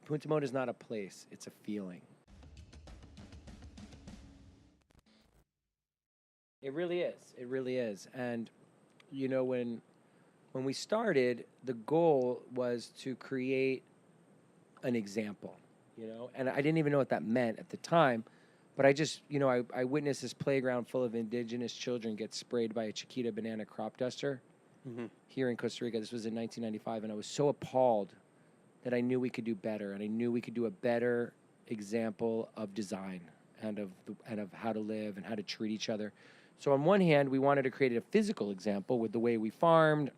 Punta Mona is not a place, it's a feeling. It really is. It really is. And you know, when we started, the goal was to create an example, you know, and I didn't even know what that meant at the time, but I just, you know, I witnessed this playground full of indigenous children get sprayed by a Chiquita banana crop duster here in Costa Rica. This was in 1995, and I was so appalled that I knew we could do better, and I knew we could do a better example of design and of how to live and how to treat each other. So on one hand, we wanted to create a physical example with the way we farmed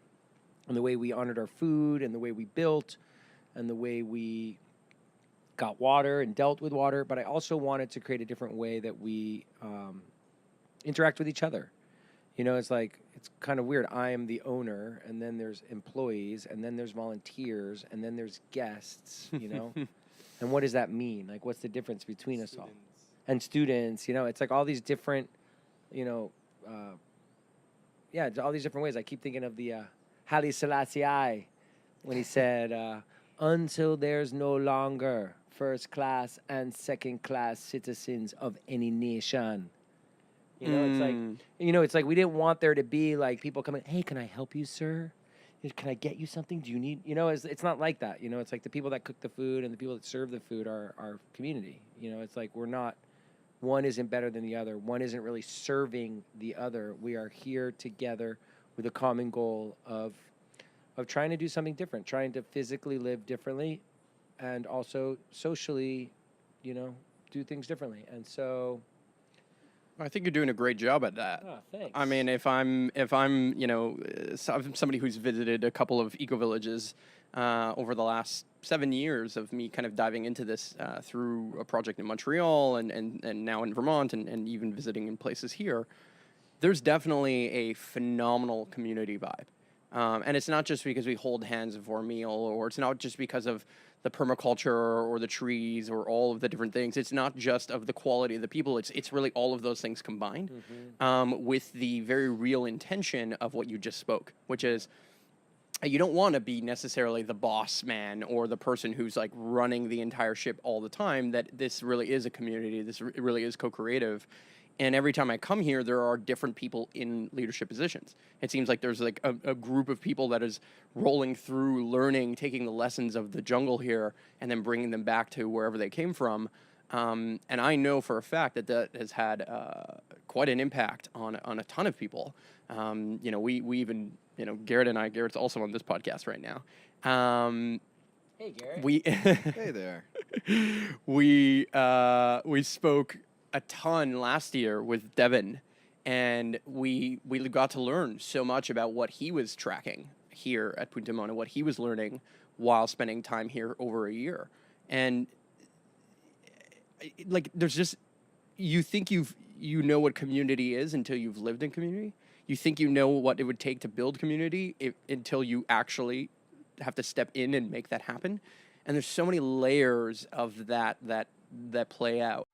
and the way we honored our food and the way we built and the way we got water and dealt with water. But I also wanted to create a different way that we interact with each other. You know, it's like, it's kind of weird. I am the owner, and then there's employees, and then there's volunteers, and then there's guests, you know? And what does that mean? Like, what's the difference between us all? And students, you know, it's like all these different, you know, all these different ways. I keep thinking of the Haile Selassie when he said, until there's no longer first class and second class citizens of any nation. You know, it's like, you know, it's like we didn't want there to be like people coming, hey, can I help you, sir? Can I get you something? Do you need, you know, it's not like that. You know, it's like the people that cook the food and the people that serve the food are our community. You know, it's like we're not, one isn't better than the other. One isn't really serving the other. We are here together with a common goal of trying to do something different, trying to physically live differently and also socially, you know, do things differently. And so I think you're doing a great job at that. Oh, thanks. I mean, if I'm, you know, somebody who's visited a couple of eco-villages over the last 7 years of me kind of diving into this through a project in Montreal and now in Vermont and even visiting in places here, there's definitely a phenomenal community vibe. And it's not just because we hold hands before a meal, or it's not just because of the permaculture or the trees or all of the different things. It's not just of the quality of the people. It's really all of those things combined with the very real intention of what you just spoke, which is you don't want to be necessarily the boss man or the person who's like running the entire ship all the time, that this really is a community. This really is co-creative. And every time I come here, there are different people in leadership positions. It seems like there's like a group of people that is rolling through, learning, taking the lessons of the jungle here, and then bringing them back to wherever they came from. And I know for a fact that that has had quite an impact on a ton of people. You know, we even, you know, Garrett's also on this podcast right now. hey, Garrett. Hey there. We spoke a ton last year with Devin, and we got to learn so much about what he was tracking here at Punta Mona, what he was learning while spending time here over a year. And like, there's just, you think you know what community is until you've lived in community. You think you know what it would take to build community until you actually have to step in and make that happen. And there's so many layers of that play out.